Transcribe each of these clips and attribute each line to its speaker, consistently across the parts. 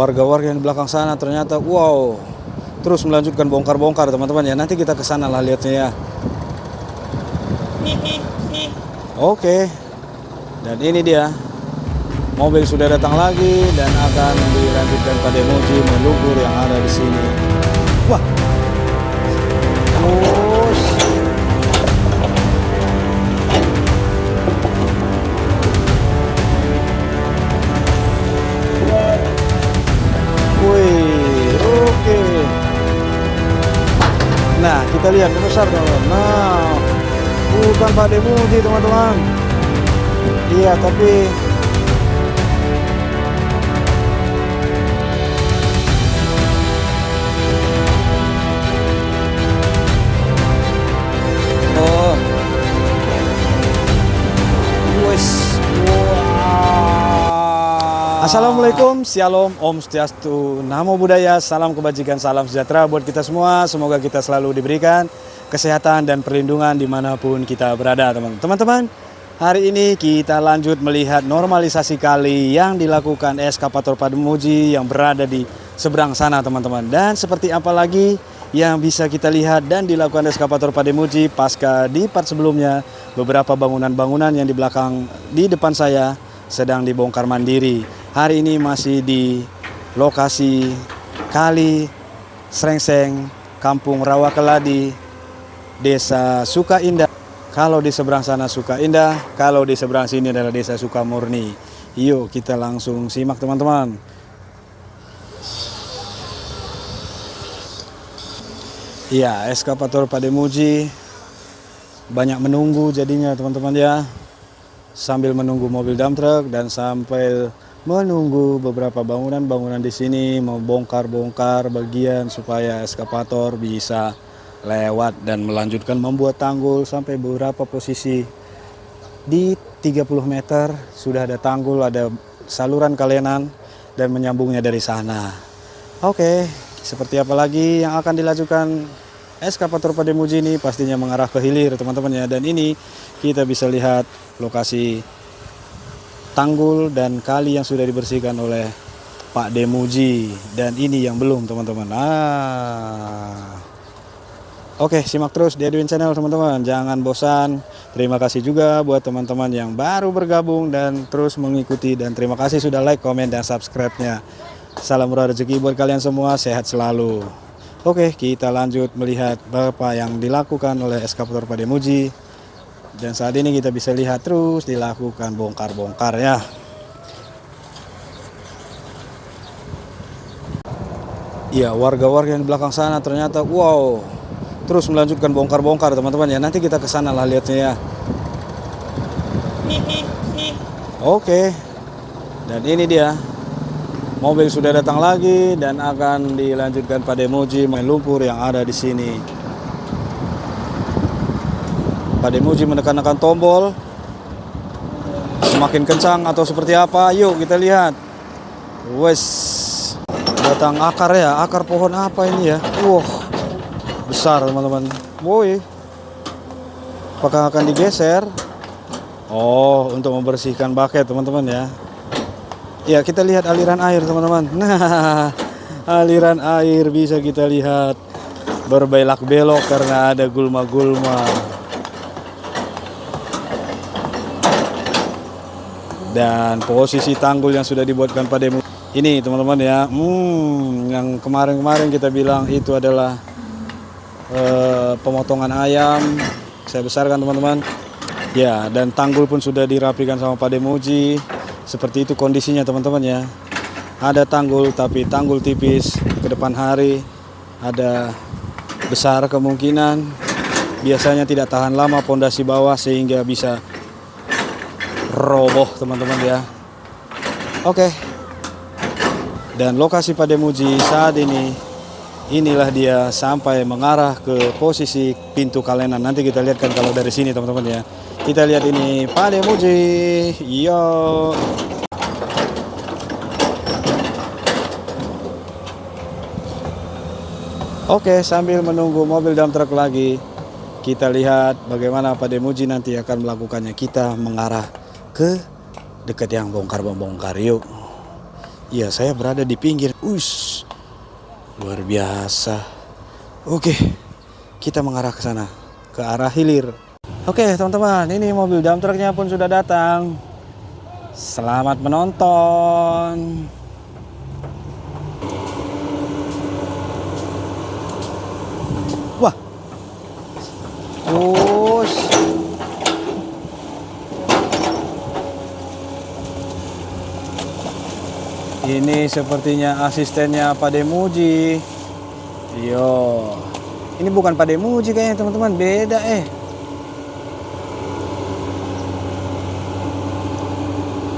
Speaker 1: Warga-warga yang di belakang sana ternyata wow, terus melanjutkan bongkar-bongkar teman-teman ya. Nanti kita ke sana lah lihatnya ya. Oke. Dan ini dia. Mobil sudah datang lagi dan akan dilanjutkan pada Muji melumpur yang ada di sini. Wah. Terus wih, oke. Nah, kita lihat besar teman-teman. Nah, bukan Pak Demuji teman-teman. Iya, tapi oh, wes. Wow. Assalamualaikum, Shalom, Om Swastiastu, Namo Buddhaya, salam kebajikan, salam sejahtera buat kita semua. Semoga kita selalu diberikan kesehatan dan perlindungan dimanapun kita berada, teman-teman. Hari ini kita lanjut melihat normalisasi kali yang dilakukan eskavator Pademuji yang berada di seberang sana, teman-teman. Dan seperti apa lagi yang bisa kita lihat dan dilakukan eskavator Pademuji pasca di part sebelumnya, beberapa bangunan-bangunan yang di depan saya sedang dibongkar mandiri. Hari ini masih di lokasi Kali Srengseng, Kampung Rawakeladi, Desa Sukaindah. Kalau di seberang sana Sukaindah, kalau di seberang sini adalah Desa Sukamurni. Yuk kita langsung simak teman-teman. Ya, eskavator Pademuji banyak menunggu jadinya teman-teman ya. Sambil menunggu mobil dump truck dan sampai menunggu beberapa bangunan-bangunan di sini membongkar-bongkar bagian supaya eskavator bisa lewat dan melanjutkan membuat tanggul sampai beberapa posisi. Di 30 meter sudah ada tanggul, ada saluran kalenan dan menyambungnya dari sana. Oke, seperti apa lagi yang akan dilakukan eskavator Pademuji ini? Pastinya mengarah ke hilir teman-teman ya. Dan ini kita bisa lihat lokasi tanggul dan kali yang sudah dibersihkan oleh Pak Demuji. Dan ini yang belum teman-teman. Oke, simak terus di Edwin Channel teman-teman. Jangan bosan. Terima kasih juga buat teman-teman yang baru bergabung dan terus mengikuti. Dan terima kasih sudah like, komen, dan subscribe-nya. Salam murah rezeki buat kalian semua. Sehat selalu. Oke, kita lanjut melihat apa yang dilakukan oleh eskavator Pademuji. Dan saat ini kita bisa lihat terus dilakukan bongkar-bongkar ya. Iya, warga-warga yang di belakang sana ternyata wow, terus melanjutkan bongkar-bongkar teman-teman ya. Nanti kita ke sana lah lihatnya ya. Oke. Dan ini dia. Mobil sudah datang lagi dan akan dilanjutkan Pademuji melumpur yang ada di sini. Pademuji menekan-nekan tombol. Semakin kencang atau seperti apa? Yuk kita lihat. Wes. Datang akar ya, akar pohon apa ini ya? Wow. Besar teman-teman. Woi. Apakah akan digeser? Oh, untuk membersihkan bucket teman-teman ya. Ya, kita lihat aliran air teman-teman. Nah, aliran air bisa kita lihat berbelok-belok karena ada gulma-gulma. Dan posisi tanggul yang sudah dibuatkan pada ini teman-teman ya. Yang kemarin-kemarin kita bilang itu adalah pemotongan ayam. Saya besarkan teman-teman. Ya, dan tanggul pun sudah dirapikan sama Pademuji. Seperti itu kondisinya teman-teman ya. Ada tanggul tapi tanggul tipis. Ke depan hari ada besar kemungkinan biasanya tidak tahan lama pondasi bawah sehingga bisa roboh teman-teman ya. Oke. Dan lokasi Pademuji saat ini, inilah dia sampai mengarah ke posisi pintu kalenan. Nanti kita lihat kan kalau dari sini teman-teman ya. Kita lihat ini Pademuji. Yo. Oke, sambil menunggu mobil dump truck lagi, kita lihat bagaimana Pademuji nanti akan melakukannya. Kita mengarah ke dekat yang bongkar-bongkar yuk. Iya, saya berada di pinggir. Ush, luar biasa. Oke, kita mengarah ke sana, ke arah hilir. Oke, teman-teman, ini mobil dump trucknya pun sudah datang. Selamat menonton. Wah, ush. Ini sepertinya asistennya Pak Demuji. Yo, ini bukan Pak Demuji kayaknya teman-teman, beda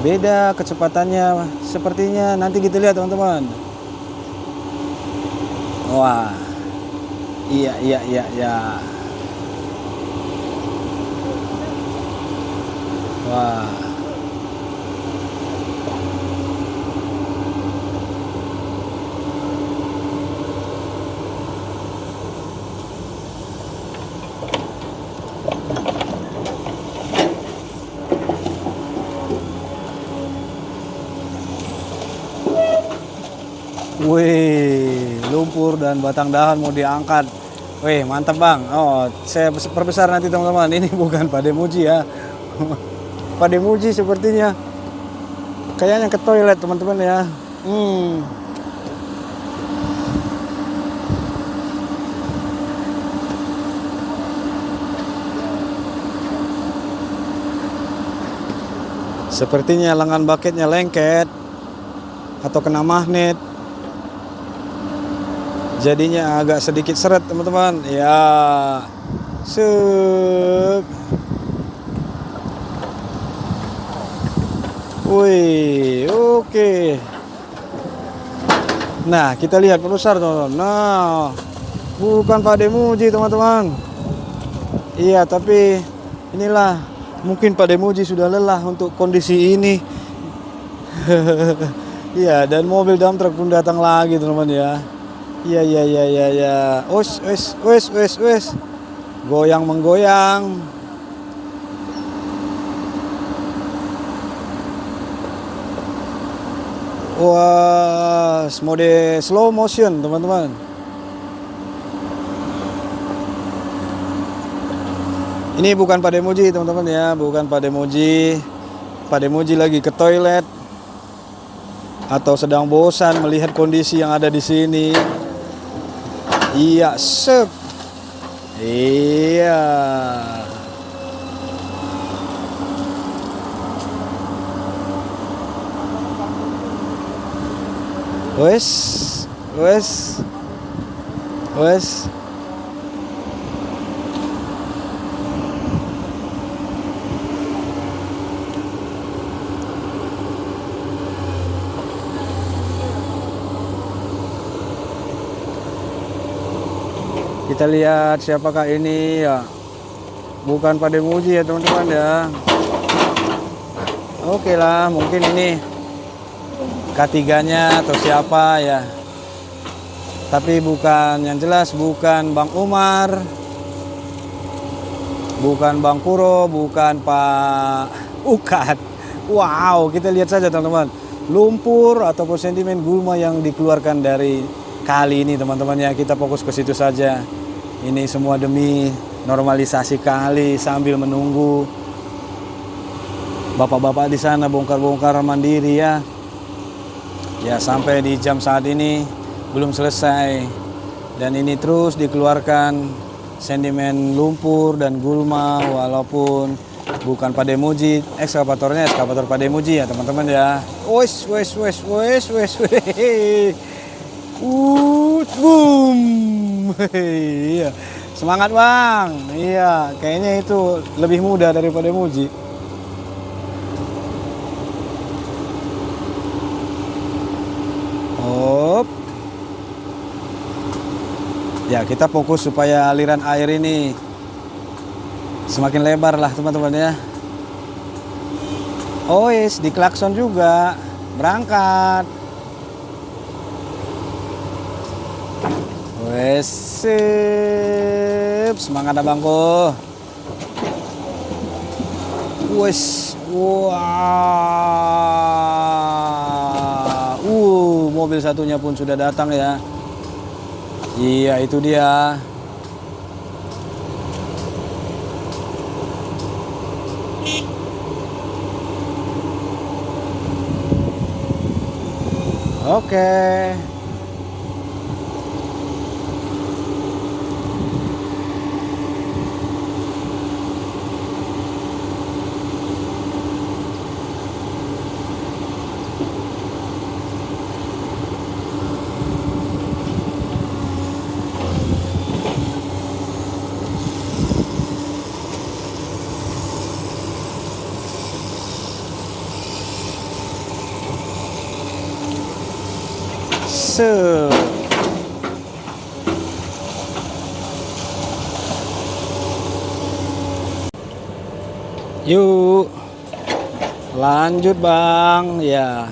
Speaker 1: beda kecepatannya sepertinya. Nanti kita lihat teman-teman. Wah, iya. Wah, wih, lumpur dan batang dahan mau diangkat. Wih, mantap bang. Oh, saya perbesar nanti teman-teman. Ini bukan Pak Demuji ya. Pak Demuji sepertinya kayaknya ke toilet teman-teman ya. Sepertinya lengan baketnya lengket atau kena magnet. Jadinya agak sedikit seret teman-teman. Ya, sep. Wih, oke. Nah, kita lihat perbesar teman-teman. Nah, bukan Pak Demuji teman-teman. Iya, tapi inilah mungkin Pak Demuji sudah lelah untuk kondisi ini. Iya, dan mobil dump truck pun datang lagi teman-teman ya. Iya. Wes. Goyang menggoyang. Wah, mode slow motion teman-teman. Ini bukan Pak Demuji teman-teman ya, bukan Pak Demuji. Pak Demuji lagi ke toilet atau sedang bosan melihat kondisi yang ada di sini. Iya, sep. Iya. Wes. Kita lihat siapakah ini ya. Bukan Pak Demuji ya teman-teman ya. Oke lah, mungkin ini K3-nya atau siapa ya. Tapi bukan, yang jelas bukan Bang Umar, bukan Bang Puro, bukan Pak Ukat. Wow, kita lihat saja teman-teman. Lumpur ataupun sedimen gulma yang dikeluarkan dari kali ini teman-teman ya. Kita fokus ke situ saja. Ini semua demi normalisasi kali sambil menunggu bapak-bapak di sana bongkar-bongkar mandiri ya. Ya, sampai di jam saat ini belum selesai. Dan ini terus dikeluarkan sedimen lumpur dan gulma walaupun bukan Pak Demuji. Ekskavatornya ekskavator Pak Demuji ya teman-teman ya. Wes. Boom. Iya. Semangat bang. Iya, kayaknya itu lebih mudah dari Pak Demuji. Hop. Ya, kita fokus supaya aliran air ini semakin lebar lah teman-teman ya. Oh yes, di klakson juga. Berangkat. Wes, sip. Semangat abangku. Wes, wah. mobil satunya pun sudah datang ya. Iya, itu dia. Oke. Yuk, lanjut bang, ya.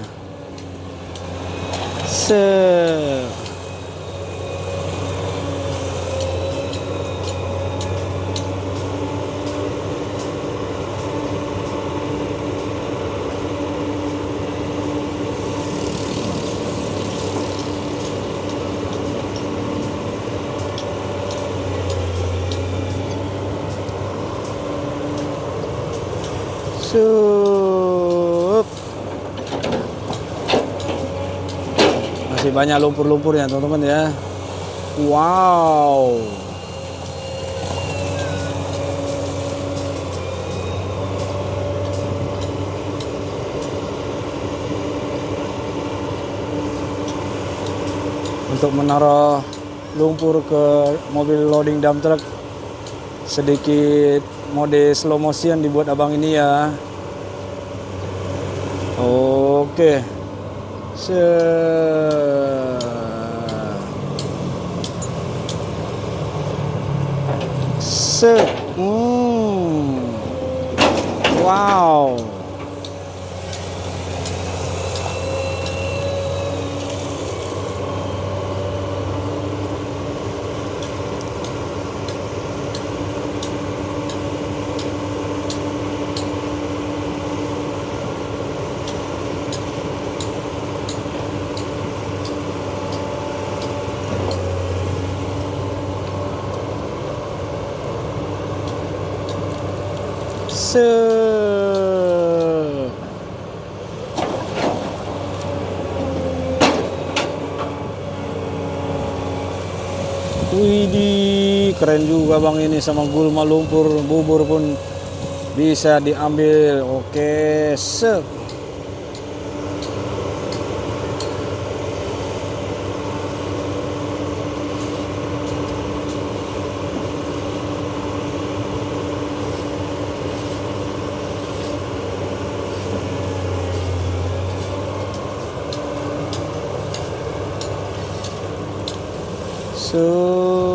Speaker 1: Sup. Masih banyak lumpur-lumpurnya teman-teman ya. Wow. Untuk menaruh lumpur ke mobil loading dump truck, sedikit mode slow motion dibuat abang ini ya. Oke. Wow. Widih, keren juga bang ini, sama gulma lumpur bubur pun bisa diambil. Oke, sep. Sup.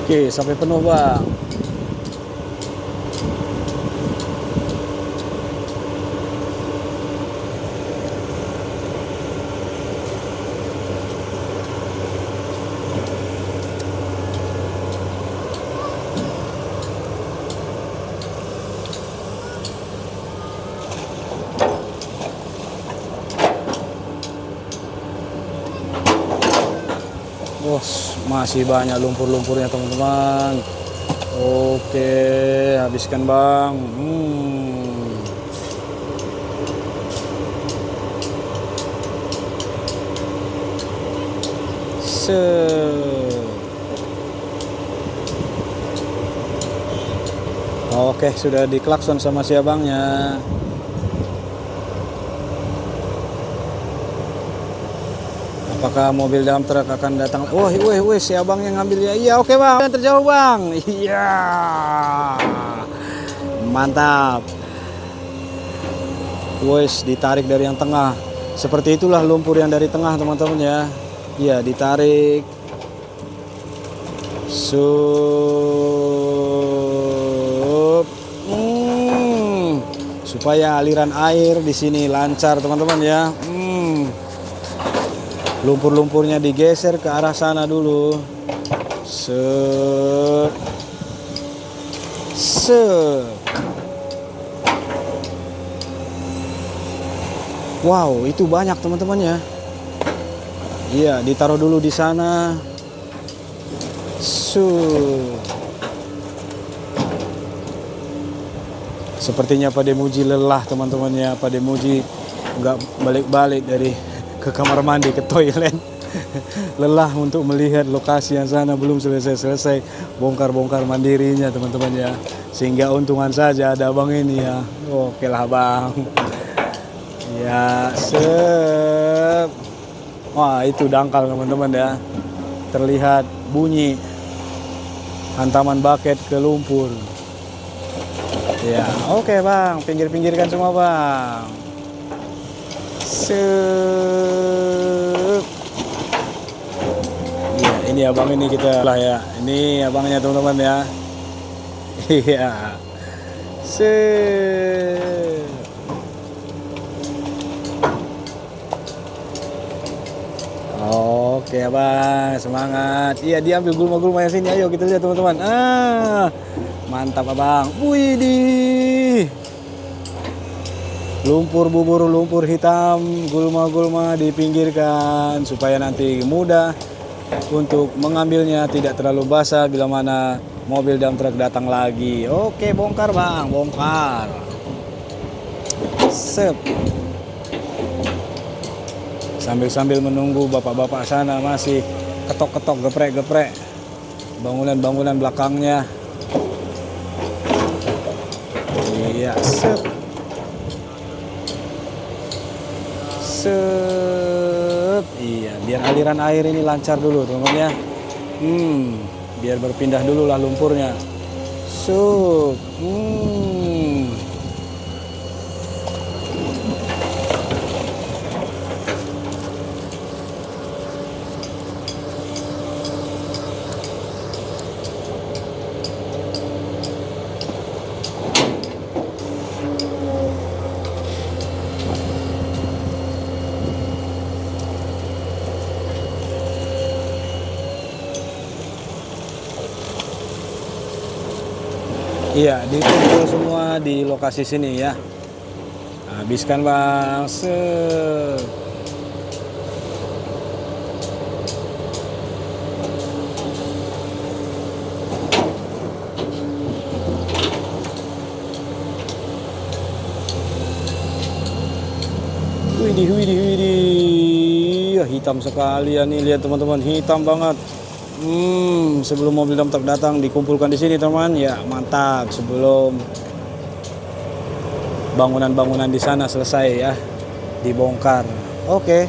Speaker 1: Oke, sampai penuh bang. Bos, masih banyak lumpur-lumpurnya teman-teman. Oke, habiskan bang. Oke, sudah diklakson sama si abangnya. Apakah mobil dump truck akan datang? Wah, si abang yang ngambil ya. Iya, oke bang, terjauh bang. Iya, mantap. Wes, ditarik dari yang tengah. Seperti itulah lumpur yang dari tengah teman-teman ya. Iya, ditarik. Sup. supaya aliran air di sini lancar teman-teman ya. Lumpur-lumpurnya digeser ke arah sana dulu. Set. Wow, itu banyak teman-teman ya. Iya, ditaruh dulu di sana. Sepertinya Pak Demuji lelah teman-teman ya. Pak Demuji nggak balik-balik dari ke kamar mandi, ke toilet. Lelah untuk melihat lokasi yang sana, belum selesai bongkar-bongkar mandirinya teman-teman ya. Sehingga untungan saja ada abang ini ya. Oke lah bang. Ya, wah itu dangkal teman-teman ya. Terlihat bunyi hantaman bucket ke lumpur. Ya, oke bang, pinggir-pinggirkan semua bang. Ya, ini abang ini kita lah ya. Ini abangnya teman-teman ya. Iya. Oke abang, semangat. Iya, diambil gulma-gulma yang sini. Ayo kita lihat teman-teman. Mantap abang. Widih. Lumpur bubur, lumpur hitam, gulma-gulma dipinggirkan supaya nanti mudah untuk mengambilnya, tidak terlalu basah bila mana mobil dump truck datang lagi. Oke, bongkar bang, bongkar. Sambil menunggu bapak-bapak sana masih ketok-ketok, geprek-geprek bangunan-bangunan belakangnya. Iya, iya, biar aliran air ini lancar dulu teman-teman ya. Biar berpindah dulu lah lumpurnya. Iya, dikumpul semua di lokasi sini ya. Habiskan bang. Widih. Hitam sekali ya nih, lihat teman-teman, hitam banget. Sebelum mobil dump truck datang dikumpulkan di sini teman, ya mantap. Sebelum bangunan-bangunan di sana selesai ya dibongkar. Oke,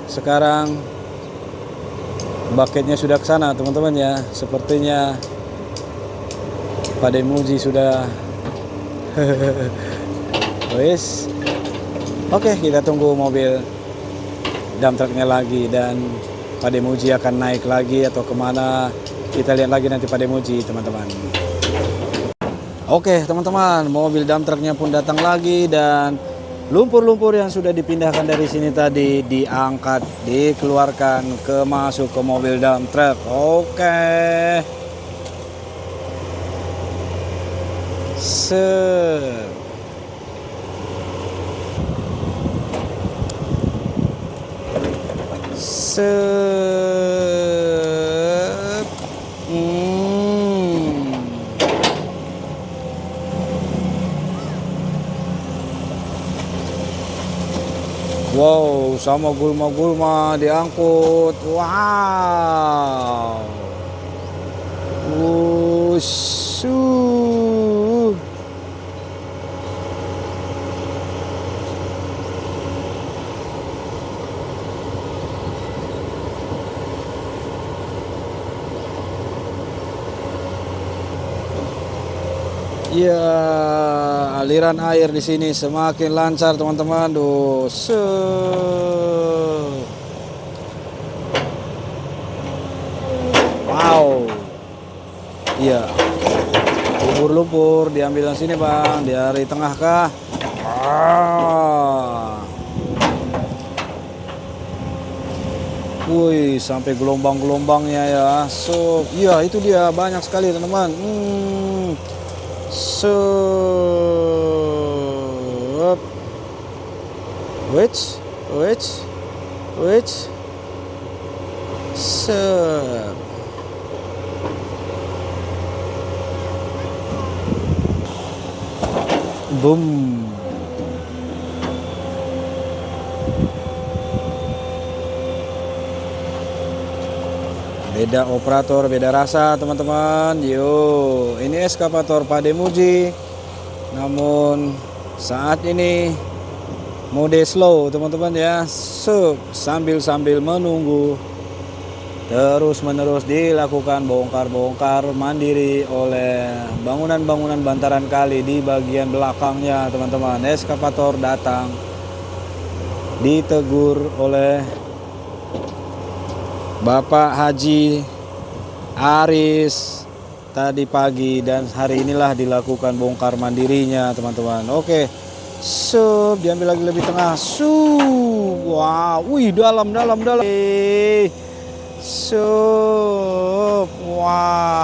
Speaker 1: sekarang bucketnya sudah ke sana teman-teman ya. Sepertinya Pak Demuji sudah wes. Oke, kita tunggu mobil dump trucknya lagi dan Pak Demuji akan naik lagi atau kemana, kita lihat lagi nanti Pak Demuji teman-teman. Oke teman-teman, mobil dump trucknya pun datang lagi dan lumpur-lumpur yang sudah dipindahkan dari sini tadi diangkat, dikeluarkan masuk ke mobil dump truck. Oke. Wow, sama gulma-gulma diangkut. Wow. Ya, aliran air di sini semakin lancar teman-teman. Wow. Iya. Lumpur-lumpur diambil dari sini bang, dari tengah kah? Ah. Wih, sampai gelombang-gelombangnya ya. So, iya itu dia banyak sekali teman-teman. So, which, which, so, boom. Beda operator, beda rasa teman-teman. Yo, ini eskavator Pademuji. Namun saat ini mode slow teman-teman ya. Sambil menunggu terus menerus dilakukan bongkar-bongkar mandiri oleh bangunan-bangunan bantaran kali di bagian belakangnya teman-teman. Eskavator datang ditegur oleh Bapak Haji Aris tadi pagi, dan hari inilah dilakukan bongkar mandirinya teman-teman. Oke, diambil lagi lebih tengah. Wow, wih, dalam. Wow.